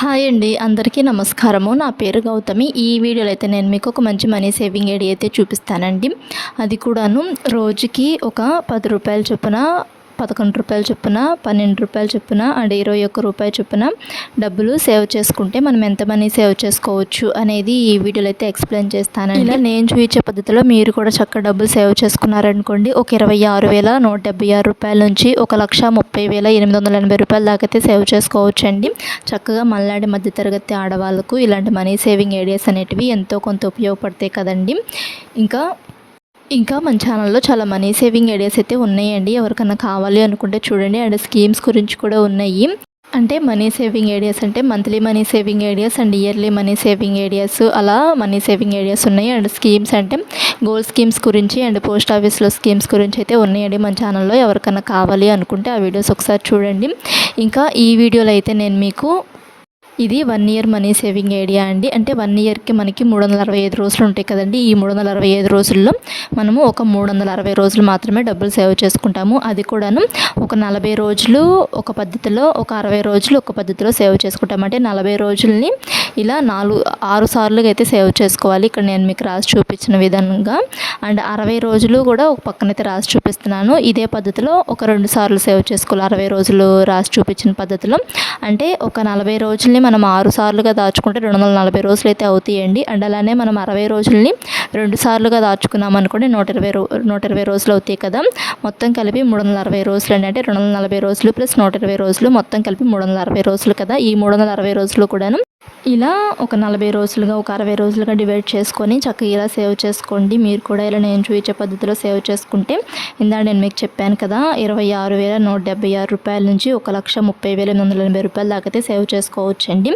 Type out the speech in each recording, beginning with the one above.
Hi అండి, అందరికీ నమస్కారము. నా పేరు గౌతమి. ఈ వీడియోలో అయితే నేను మీకు ఒక మంచి మనీ సేవింగ్ ఐడియా అయితే చూపిస్తానండి. అది కూడాను రోజుకి ఒక ₹10 చొప్పున, ₹11 చొప్పున, ₹12 చొప్పున అండ్ ₹21 చొప్పున డబ్బులు సేవ్ చేసుకుంటే మనం ఎంత మనీ సేవ్ చేసుకోవచ్చు అనేది ఈ వీడియోలో అయితే ఎక్స్ప్లెయిన్ చేస్తానండి. ఇలా నేను చూపించే పద్ధతిలో మీరు కూడా చక్కగా డబ్బులు సేవ్ చేసుకున్నారనుకోండి, ఒక ₹26,176 నుంచి ₹1,30,880 దాకా అయితే సేవ్ చేసుకోవచ్చు అండి. చక్కగా మల్లాడి మధ్యతరగతి ఆడవాళ్ళకు ఇలాంటి మనీ సేవింగ్ ఐడియాస్ అనేటివి ఎంతో కొంత ఉపయోగపడతాయి కదండి. ఇంకా మన ఛానల్లో చాలా మనీ సేవింగ్ ఐడియాస్ అయితే ఉన్నాయండి. ఎవరికన్నా కావాలి అనుకుంటే చూడండి. అండ్ స్కీమ్స్ గురించి కూడా ఉన్నాయి. అంటే మనీ సేవింగ్ ఐడియాస్ అంటే monthly money saving ideas and yearly money saving ideas, అలా మనీ సేవింగ్ ఐడియాస్ ఉన్నాయి. అండ్ స్కీమ్స్ అంటే గోల్డ్ స్కీమ్స్ గురించి అండ్ పోస్ట్ ఆఫీస్లో స్కీమ్స్ గురించి అయితే ఉన్నాయండి మన ఛానల్లో. ఎవరికన్నా కావాలి అనుకుంటే ఆ వీడియోస్ ఒకసారి చూడండి. ఇంకా ఈ వీడియోలో అయితే నేను మీకు ఇది 1 ఇయర్ మనీ సేవింగ్ ఐడియా అండి. అంటే 1 ఇయర్కి మనకి 365 రోజులు ఉంటాయి కదండి. ఈ 365 రోజుల్లో మనము ఒక 360 రోజులు మాత్రమే డబ్బులు సేవ్ చేసుకుంటాము. అది కూడాను ఒక 40 రోజులు ఒక పద్ధతిలో, ఒక 60 రోజులు ఒక పద్ధతిలో సేవ్ చేసుకుంటాము. అంటే 40 రోజుల్ని ఇలా 6 సార్లుగా అయితే సేవ్ చేసుకోవాలి. ఇక్కడ నేను మీకు రాసి చూపించిన విధంగా. అండ్ 60 రోజులు కూడా ఒక పక్కనైతే రాసి చూపిస్తున్నాను. ఇదే పద్ధతిలో ఒక 2 సార్లు సేవ్ చేసుకోవాలి. 60 రోజులు రాసి చూపించిన పద్ధతిలో. అంటే ఒక 40 రోజుల్ని మనం 6 సార్లుగా దాచుకుంటే 240 రోజులు అయితే అవుతాయండి. అండ్ అలానే మనం 60 రోజుల్ని 2 సార్లుగా దాచుకున్నాం అనుకోండి 120 రోజులు అవుతాయి కదా. మొత్తం కలిపి 360 రోజులు అండి. అంటే 240 రోజులు ప్లస్ 120 రోజులు మొత్తం కలిపి 360 రోజులు కదా. ఈ 360 రోజులు కూడాను ఇలా ఒక 40 రోజులుగా, ఒక 60 రోజులుగా డివైడ్ చేసుకొని చక్కగా ఇలా సేవ్ చేసుకోండి. మీరు కూడా ఇలా నేను చూపించే పద్ధతిలో సేవ్ చేసుకుంటే, ఇందాక నేను మీకు చెప్పాను కదా, ₹26,176 నుంచి ₹1,30,880 దాకా అయితే సేవ్ చేసుకోవచ్చండి.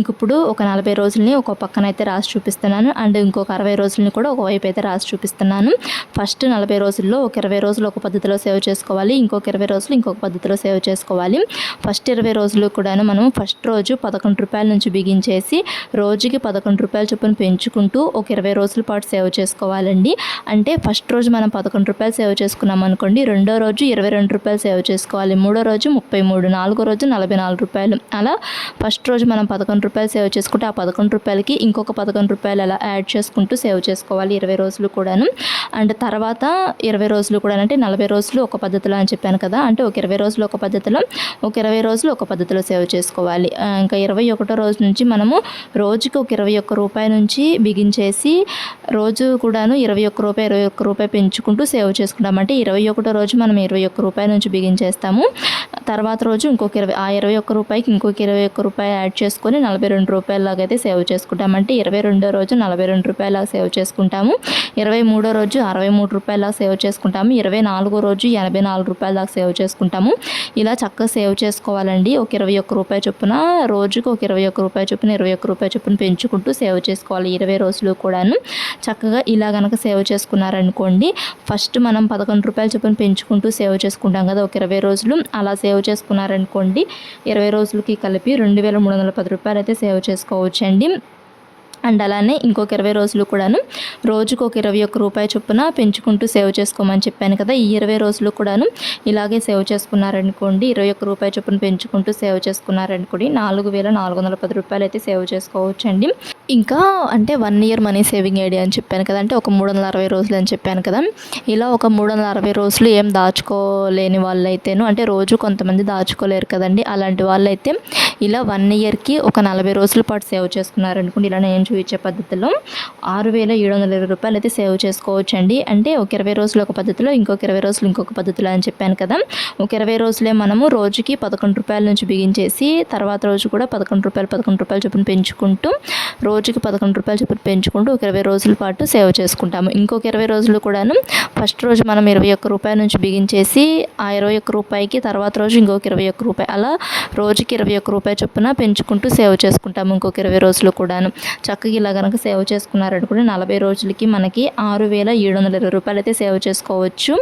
ఇప్పుడు ఒక 40 రోజులని ఒక పక్కన అయితే రాసి చూపిస్తున్నాను. అండ్ ఇంకొక 60 రోజులని కూడా ఒకవైపు అయితే రాసి చూపిస్తున్నాను. ఫస్ట్ 40 రోజుల్లో ఒక 20 రోజులు ఒక పద్ధతిలో సేవ్ చేసుకోవాలి. ఇంకొక 20 రోజులు ఇంకొక పద్ధతిలో సేవ్ చేసుకోవాలి. ఫస్ట్ 20 రోజులు కూడాను మనం ఫస్ట్ రోజు ₹11 నుంచి బిగించేసి రోజుకి ₹11 చొప్పున పెంచుకుంటూ ఒక 20 రోజుల పాటు సేవ్ చేసుకోవాలండి. అంటే ఫస్ట్ రోజు మనం ₹11 సేవ్ చేసుకున్నాం అనుకోండి, రెండో రోజు ₹22 సేవ్ చేసుకోవాలి, మూడో రోజు 33, నాలుగో రోజు ₹44. అలా ఫస్ట్ రోజు మనం ₹11 సేవ్ చేసుకుంటే ఆ ₹11కి ఇంకొక ₹11 అలా యాడ్ చేసుకుంటూ సేవ్ చేసుకోవాలి 20 రోజులు కూడాను. అండ్ తర్వాత 20 రోజులు కూడా అంటే 40 రోజులు ఒక పద్ధతిలో అని చెప్పాను కదా. అంటే ఒక 20 రోజులు ఒక పద్ధతిలో, ఒక 20 రోజులు ఒక పద్ధతిలో సేవ్ చేసుకోవాలి. ఇంకా 21 రోజు నుంచి మనము రోజుకి ఒక ₹21 నుంచి బిగించేసి రోజు కూడాను ₹21 పెంచుకుంటూ సేవ్ చేసుకుంటాం. అంటే 21 రోజు మనం ₹21 నుంచి బిగించేస్తాము. తర్వాత రోజు ఇంకొక ఆ ₹21కి ఇంకొక ₹21 యాడ్ చేసుకొని ₹42 లాగా అయితే సేవ్ చేసుకుంటాం. అంటే 22వ రోజు ₹42 లాగా సేవ్ చేసుకుంటాము. 23వ రోజు ₹63 లాగా సేవ్ చేసుకుంటాము. 24వ రోజు ₹84 దాకా సేవ్ చేసుకుంటాము. ఇలా చక్కగా సేవ్ చేసుకోవాలండి. ఒక ₹21 చొప్పున రోజుకి ఒక ₹21 చొప్పున ₹21 చొప్పున పెంచుకుంటూ సేవ్ చేసుకోవాలి 20 రోజులు కూడాను. చక్కగా ఇలా కనుక సేవ్ చేసుకున్నారనుకోండి, ఫస్ట్ మనం ₹11 చొప్పున పెంచుకుంటూ సేవ్ చేసుకుంటాం కదా ఒక 20 రోజులు. అలా సేవ్ చేసుకున్నారనుకోండి 20 రోజులకి కలిపి ₹2,310 అయితే సేవ్ చేసుకోవచ్చండి. అండ్ అలానే ఇంకొక 20 రోజులు కూడాను రోజుకు ఒక ₹21 చొప్పున పెంచుకుంటూ సేవ్ చేసుకోమని చెప్పాను కదా. ఈ 20 రోజులు కూడాను ఇలాగే సేవ్ చేసుకున్నారనుకోండి, ₹21 చొప్పున పెంచుకుంటూ సేవ్ చేసుకున్నారనుకోండి ₹4,410 అయితే సేవ్ చేసుకోవచ్చండి. ఇంకా అంటే 1 ఇయర్ మనీ సేవింగ్ ఐడియా అని చెప్పాను కదా. అంటే ఒక 360 రోజులు అని చెప్పాను కదా. ఇలా ఒక 360 రోజులు ఏం దాచుకోలేని వాళ్ళైతేను, అంటే రోజు కొంతమంది దాచుకోలేరు కదండి, అలాంటి వాళ్ళైతే ఇలా 1 ఇయర్కి ఒక 40 రోజుల పాటు సేవ్ చేసుకున్నారనుకోండి, ఇలా నేను చూపించే పద్ధతిలో ₹6,720 అయితే సేవ్ చేసుకోవచ్చండి. అంటే ఒక 20 రోజులు ఒక పద్ధతిలో, ఇంకొక 20 రోజులు ఇంకొక పద్ధతిలో అని చెప్పాను కదా. ఒక 20 రోజులే మనము రోజుకి ₹11 నుంచి బిగించేసి తర్వాత రోజు కూడా ₹11 చొప్పున పెంచుకుంటూ రోజుకి ₹11 చొప్పున పెంచుకుంటూ ఒక 20 రోజుల పాటు సేవ్ చేసుకుంటాము. ఇంకొక 20 రోజులు కూడాను ఫస్ట్ రోజు మనం ₹21 నుంచి బిగించేసి ఆ ₹21కి తర్వాత రోజు ఇంకొక ₹21 అలా రోజుకి ₹21 చొప్పున పెంచుకుంటూ సేవ్ చేసుకుంటాము ఇంకొక 20 రోజులు కూడాను. చక్కగా ఇలా కనుక సేవ్ చేసుకున్నారనుకుంటే 40 రోజులకి మనకి ₹6,720 అయితే సేవ్ చేసుకోవచ్చు.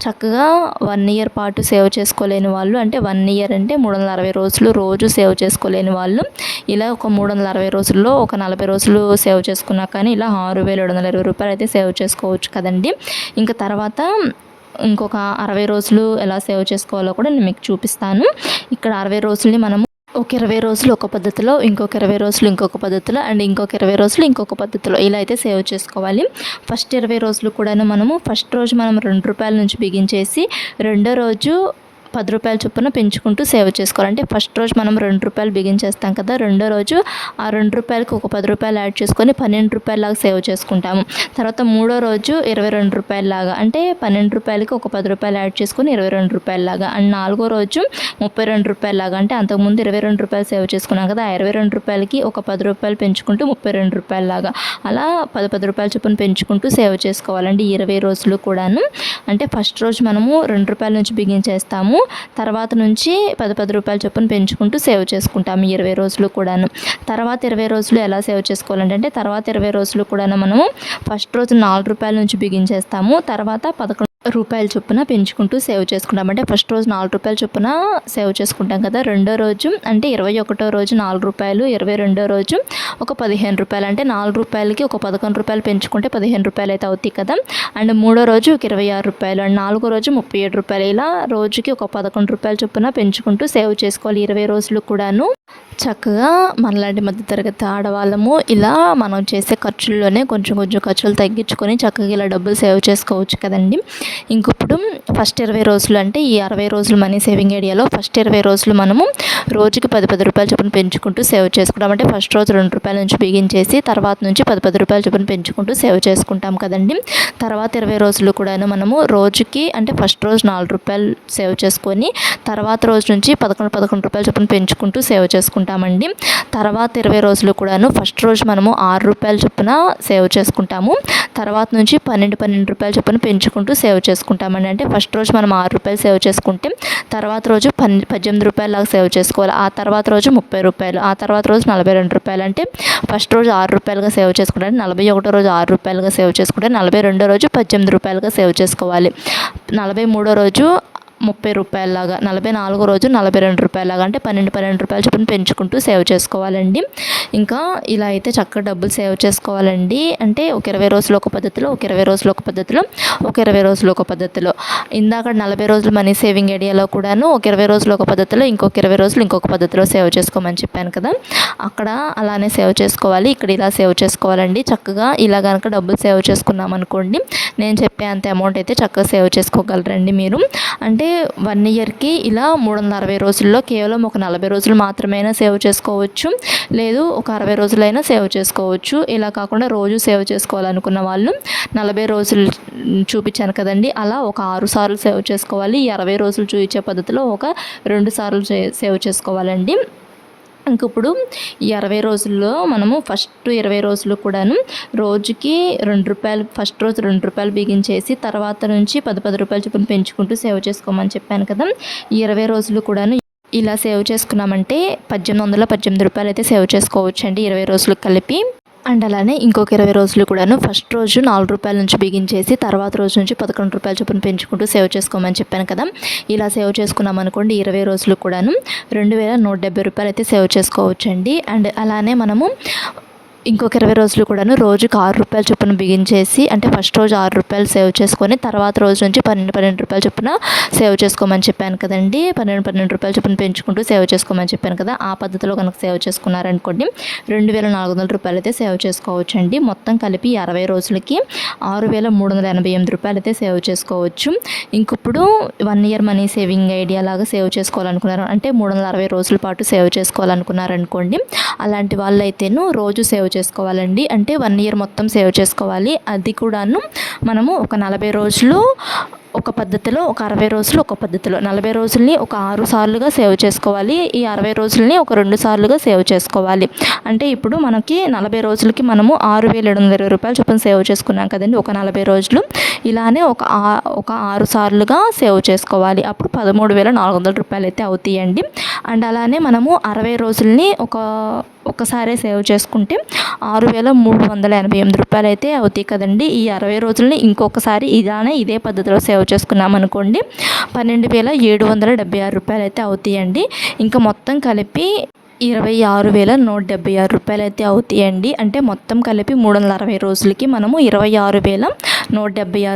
చక్కగా 1 ఇయర్ పాటు సేవ్ చేసుకోలేని వాళ్ళు, అంటే 1 ఇయర్ అంటే 360 రోజులు రోజు సేవ్ చేసుకోలేని వాళ్ళు ఇలా ఒక 360 రోజుల్లో ఒక 40 రోజులు సేవ్ చేసుకున్నా కానీ ఇలా ₹6,720 అయితే సేవ్ చేసుకోవచ్చు కదండి. ఇంకా తర్వాత ఇంకొక 60 రోజులు ఎలా సేవ్ చేసుకోవాలో కూడా నేను మీకు చూపిస్తాను. ఇక్కడ 60 రోజుల్ని మనము ఒక 20 రోజులు ఒక పద్ధతిలో, ఇంకొక 20 రోజులు ఇంకొక పద్ధతిలో, అండ్ ఇంకొక 20 రోజులు ఇంకొక పద్ధతిలో ఇలా అయితే సేవ్ చేసుకోవాలి. ఫస్ట్ 20 రోజులు కూడాను మనము ఫస్ట్ రోజు మనం ₹2 నుంచి బిగించేసి రెండో రోజు ₹10 చొప్పున పెంచుకుంటూ సేవ్ చేసుకోవాలి. అంటే ఫస్ట్ రోజు మనం ₹2 బిగించేస్తాం కదా, రెండో రోజు ఆ ₹2కి ఒక ₹10 యాడ్ చేసుకొని ₹12 లాగా సేవ్ చేసుకుంటాము. తర్వాత మూడో రోజు ₹22 లాగా, అంటే ₹12కి ఒక ₹10 యాడ్ చేసుకొని ₹22 లాగా, అండ్ నాలుగో రోజు ₹32 లాగా, అంటే అంతకుముందు ₹22 సేవ్ చేసుకున్నాం కదా, ఆ ₹22కి ఒక ₹10 పెంచుకుంటూ ₹32 లాగా, అలా ₹10 చొప్పున పెంచుకుంటూ సేవ్ చేసుకోవాలండి 20 రోజులు కూడాను. అంటే ఫస్ట్ రోజు మనము ₹2 నుంచి బిగించేస్తాము, తర్వాత నుంచి ₹10 చొప్పున పెంచుకుంటూ సేవ్ చేసుకుంటాము 20 రోజులు కూడాను. తర్వాత 20 రోజులు ఎలా సేవ్ చేసుకోవాలంటే తర్వాత 20 రోజులు కూడాను మనము ఫస్ట్ రోజు ₹4 నుంచి బిగించేస్తాము, తర్వాత ₹11 చొప్పున పెంచుకుంటూ సేవ్ చేసుకుంటాం. అంటే ఫస్ట్ రోజు ₹4 చొప్పున సేవ్ చేసుకుంటాం కదా, రెండో రోజు అంటే 21వ రోజు ₹4, 22వ రోజు ఒక ₹15, అంటే ₹4కి ఒక ₹11 పెంచుకుంటే ₹15 అయితే అవుతాయి కదా, అండ్ మూడో రోజు ఒక ₹26, అండ్ నాలుగో రోజు ₹37, ఇలా రోజుకి ఒక ₹11 చొప్పున పెంచుకుంటూ సేవ్ చేసుకోవాలి 20 రోజులు కూడాను. చక్కగా మనలాంటి మధ్యతరగతి ఆడవాళ్ళము ఇలా మనం చేసే ఖర్చుల్లోనే కొంచెం కొంచెం ఖర్చులు తగ్గించుకొని చక్కగా ఇలా డబ్బులు సేవ్ చేసుకోవచ్చు కదండి. ఇంకొప్పుడు ఫస్ట్ 20 రోజులు అంటే ఈ 60 రోజులు మనీ సేవింగ్ ఐడియాలో ఫస్ట్ 20 రోజులు మనము రోజుకి ₹10 చొప్పున పెంచుకుంటూ సేవ్ చేసుకుంటాం. అంటే ఫస్ట్ రోజు ₹2 నుంచి బిగించేసి తర్వాత నుంచి ₹10 చొప్పున పెంచుకుంటూ సేవ్ చేసుకుంటాం కదండి. తర్వాత 20 రోజులు కూడాను మనము రోజుకి అంటే ఫస్ట్ రోజు ₹4 సేవ్ చేసుకొని తర్వాత రోజు నుంచి ₹11 చొప్పున పెంచుకుంటూ సేవ్ చేసుకుంటామండి. తర్వాత 20 రోజులు కూడాను ఫస్ట్ రోజు మనము ₹6 చొప్పున సేవ్ చేసుకుంటాము, తర్వాత నుంచి ₹12 చొప్పున పెంచుకుంటూ సేవ్ చేసుకుంటామండి. అంటే ఫస్ట్ రోజు మనం ₹6 సేవ్ చేసుకుంటే తర్వాత రోజు ₹18 లాగా సేవ్ చేసుకోవాలి, ఆ తర్వాత రోజు ₹30, ఆ తర్వాత రోజు ₹42, అంటే ఫస్ట్ రోజు ₹6గా సేవ్ చేసుకుంటే 41వ రోజు ₹6గా సేవ్ చేసుకుంటే 42వ రోజు ₹18గా సేవ్ చేసుకోవాలి, 43వ రోజు ₹30 లాగా, 44వ రోజు ₹42 లాగా, అంటే ₹12 చొప్పున పెంచుకుంటూ సేవ్ చేసుకోవాలండి. ఇంకా ఇలా అయితే చక్కగా డబ్బులు సేవ్ చేసుకోవాలండి. అంటే ఒక 20 రోజులు ఒక పద్ధతిలో, ఒక 20 రోజులు ఒక పద్ధతిలో, ఒక 20 రోజులు ఒక పద్ధతిలో. ఇందాక 40 రోజులు మనీ సేవింగ్ ఐడియాలో కూడాను ఒక 20 రోజులు ఒక పద్ధతిలో, ఇంకొక 20 రోజులు ఇంకొక పద్ధతిలో సేవ్ చేసుకోమని చెప్పాను కదా, అక్కడ అలానే సేవ్ చేసుకోవాలి, ఇక్కడ ఇలా సేవ్ చేసుకోవాలండి. చక్కగా ఇలా కనుక డబ్బులు సేవ్ చేసుకున్నాం అనుకోండి, నేను చెప్పే అంత అమౌంట్ అయితే చక్కగా సేవ్ చేసుకోగలరండి మీరు. అంటే 1 ఇయర్కి ఇలా 360 రోజుల్లో కేవలం ఒక 40 రోజులు మాత్రమైనా సేవ్ చేసుకోవచ్చు, లేదు ఒక 60 రోజులైనా సేవ్ చేసుకోవచ్చు. ఇలా కాకుండా రోజు సేవ్ చేసుకోవాలనుకున్న వాళ్ళు 40 రోజులు చూపించాను కదండి, అలా ఒక 6 సార్లు సేవ్ చేసుకోవాలి. ఈ 60 రోజులు చూపించే పద్ధతిలో ఒక 2 సార్లు సేవ్ చేసుకోవాలండి. ఇంకప్పుడు ఈ 60 రోజుల్లో మనము ఫస్ట్ 20 రోజులు కూడాను రోజుకి ₹2 ఫస్ట్ రోజు ₹2 బిగించేసి తర్వాత నుంచి ₹10 చొప్పున పెంచుకుంటూ సేవ్ చేసుకోమని చెప్పాను కదా, ఈ 20 రోజులు కూడాను ఇలా సేవ్ చేసుకున్నామంటే ₹1818 అయితే సేవ్ చేసుకోవచ్చు అండి 20 రోజులకు కలిపి. అండ్ అలానే ఇంకొక 20 రోజులు కూడాను ఫస్ట్ రోజు ₹4 నుంచి బిగించేసి తర్వాత రోజు నుంచి ₹11 చొప్పున పెంచుకుంటూ సేవ్ చేసుకోమని చెప్పాను కదా, ఇలా సేవ్ చేసుకున్నాం అనుకోండి 20 రోజులు కూడాను ₹2170 అయితే సేవ్ చేసుకోవచ్చండి. అండ్ అలానే మనము ఇంకొక 20 రోజులు కూడాను రోజుకి ₹6 చొప్పున బిగించేసి, అంటే ఫస్ట్ రోజు ₹6 సేవ్ చేసుకొని తర్వాత రోజు నుంచి ₹12 చొప్పున సేవ్ చేసుకోమని చెప్పాను కదండి, ₹12 చొప్పున పెంచుకుంటూ సేవ్ చేసుకోమని చెప్పాను కదా, ఆ పద్ధతిలో కనుక సేవ్ చేసుకున్నారనుకోండి ₹2400 అయితే సేవ్ చేసుకోవచ్చండి. మొత్తం కలిపి 60 రోజులకి ₹6388 అయితే సేవ్ చేసుకోవచ్చు. ఇంకప్పుడు 1 ఇయర్ మనీ సేవింగ్ ఐడియా లాగా సేవ్ చేసుకోవాలనుకున్నారు, అంటే 360 రోజుల పాటు సేవ్ చేసుకోవాలనుకున్నారనుకోండి, అలాంటి వాళ్ళైతేను రోజు సేవ్ చేసుకోవాలండి. అంటే 1 ఇయర్ మొత్తం సేవ్ చేసుకోవాలి, అది కూడాను మనము ఒక 40 రోజులు ఒక పద్ధతిలో, ఒక 60 రోజులు ఒక పద్ధతిలో. 40 రోజుల్ని ఒక 6 సార్లుగా సేవ్ చేసుకోవాలి, ఈ 60 రోజుల్ని ఒక 2 సార్లుగా సేవ్ చేసుకోవాలి. అంటే ఇప్పుడు మనకి 40 రోజులకి మనము ₹6720 చొప్పున సేవ్ చేసుకున్నాం కదండి ఒక 40 రోజులు, ఇలానే ఒక 6 సార్లుగా సేవ్ చేసుకోవాలి, అప్పుడు ₹13,400 అయితే అవుతాయండి. అండ్ అలానే మనము 60 రోజుల్ని ఒక్కసారే సేవ్ చేసుకుంటే ₹6388 అయితే అవుతాయి కదండి. ఈ 60 రోజుల్ని ఇంకొకసారి ఇదే పద్ధతిలో సేవ్ చేసుకున్నాం అనుకోండి ₹12,776 అయితే అవుతాయండి. ఇంకా మొత్తం కలిపి ₹26,176 అయితే అవుతాయండి. అంటే మొత్తం కలిపి 360 రోజులకి మనము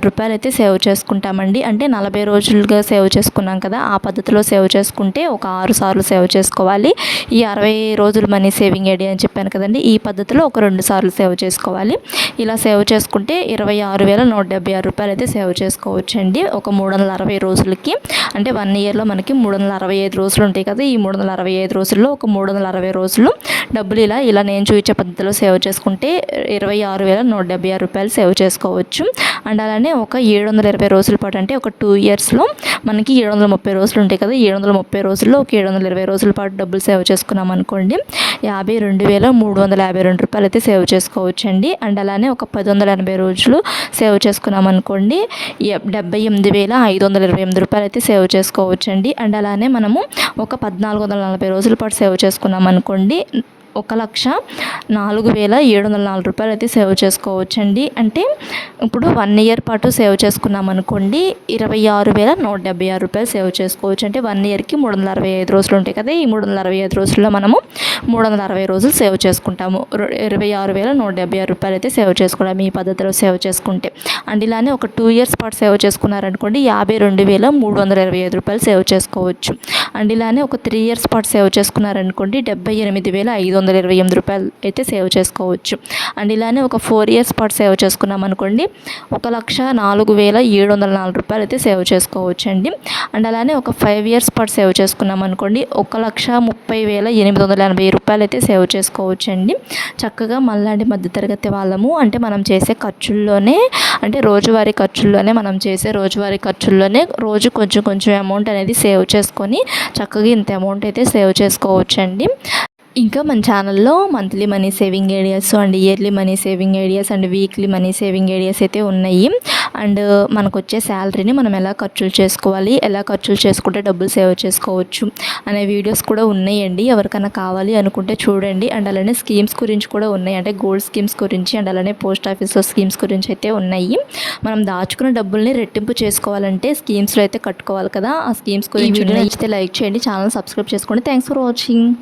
రూపాయలు అయితే సేవ్ చేసుకుంటామండి. అంటే 40 రోజులుగా సేవ్ చేసుకున్నాం కదా, ఆ పద్ధతిలో సేవ్ చేసుకుంటే ఒక 6 సార్లు సేవ్ చేసుకోవాలి. ఈ 60 రోజులు మనీ సేవింగ్ ఐడియా అని చెప్పాను కదండి, ఈ పద్ధతిలో ఒక 2 సార్లు సేవ్ చేసుకోవాలి. ఇలా సేవ్ చేసుకుంటే 26,176 రూపాయలు అయితే సేవ్ చేసుకోవచ్చండి ఒక 360 రోజులకి. అంటే 1 ఇయర్లో మనకి 365 రోజులు ఉంటాయి కదా, ఈ 365 రోజుల్లో ఒక 360 రోజులు డబ్బులు ఇలా నేను చూపించే పద్ధతిలో సేవ్ చేసుకుంటే 26,176 రూపాయలు సేవ్ చేసుకోవచ్చు. అండ్ అలానే ఒక 720 రోజుల పాటు, అంటే ఒక 2 ఇయర్స్లో మనకి 730 రోజులు ఉంటాయి కదా, 730 రోజుల్లో ఒక 720 రోజుల పాటు డబ్బులు సేవ్ చేసుకున్నాం అనుకోండి, 52,352 రూపాయలు అయితే సేవ్ చేసుకోవచ్చండి. అండ్ అలానే ఒక 1080 రోజులు సేవ్ చేసుకున్నాం అనుకోండి, 78,528 రూపాయలు అయితే సేవ్ చేసుకోవచ్చండి. అండ్ అలానే మనము ఒక 1440 రోజుల పాటు సేవ్ చేసుకున్నాం అనుకోండి, 1,04,704 రూపాయలు అయితే సేవ్ చేసుకోవచ్చండి. అంటే ఇప్పుడు 1 ఇయర్ పాటు సేవ్ చేసుకున్నాం అనుకోండి, 26,176 రూపాయలు సేవ్ చేసుకోవచ్చు. అంటే 1 ఇయర్కి 365 రోజులు ఉంటాయి కదా, ఈ 365 రోజుల్లో మనము 360 రోజులు సేవ్ చేసుకుంటాము. 26,176 రూపాయలు అయితే సేవ్ చేసుకోవడం ఈ పద్ధతిలో సేవ్ చేసుకుంటే. అండ్ ఇలానే ఒక 2 ఇయర్స్ పాటు సేవ్ చేసుకున్నారనుకోండి, 52,325 రూపాయలు సేవ్ చేసుకోవచ్చు. అండ్ ఇలానే ఒక 3 ఇయర్స్ పాటు సేవ్ చేసుకున్నారనుకోండి, 78,528 రూపాయలు అయితే సేవ్ చేసుకోవచ్చు. అండ్ ఇలానే ఒక 4 ఇయర్స్ పాటు సేవ్ చేసుకున్నాం అనుకోండి, 1,04,704 రూపాయలు అయితే సేవ్ చేసుకోవచ్చు అండి. అండ్ అలానే ఒక 5 ఇయర్స్ పాటు సేవ్ చేసుకున్నాం అనుకోండి, 1,30,880 రూపాయలు అయితే సేవ్ చేసుకోవచ్చు అండి. చక్కగా మళ్ళీ మధ్యతరగతి వాళ్ళము, అంటే మనం చేసే ఖర్చుల్లోనే, అంటే రోజువారీ ఖర్చుల్లోనే రోజు కొంచెం అమౌంట్ అనేది సేవ్ చేసుకొని చక్కగా ఇంత అమౌంట్ అయితే సేవ్ చేసుకోవచ్చు అండి. ఇంకా మన ఛానల్లో monthly money saving ideas and yearly money saving ideas and weekly money saving ideas అయితే ఉన్నాయి. అండ్ మనకు వచ్చే శాలరీని మనం ఎలా ఖర్చులు చేసుకోవాలి, ఎలా ఖర్చులు చేసుకుంటే డబ్బులు సేవ్ చేసుకోవచ్చు అనే వీడియోస్ కూడా ఉన్నాయండి. ఎవరికైనా కావాలి అనుకుంటే చూడండి. అండ్ అలానే స్కీమ్స్ గురించి కూడా ఉన్నాయి, అంటే గోల్డ్ స్కీమ్స్ గురించి అండ్ అలానే పోస్ట్ ఆఫీస్లో స్కీమ్స్ గురించి అయితే ఉన్నాయి. మనం దాచుకున్న డబ్బుల్ని రెట్టింపు చేసుకోవాలంటే స్కీమ్స్లో అయితే కట్టుకోవాలి కదా, ఆ స్కీమ్స్ గురించి నచ్చితే లైక్ చేయండి, ఛానల్ సబ్స్క్రైబ్ చేసుకోండి. Thanks for watching.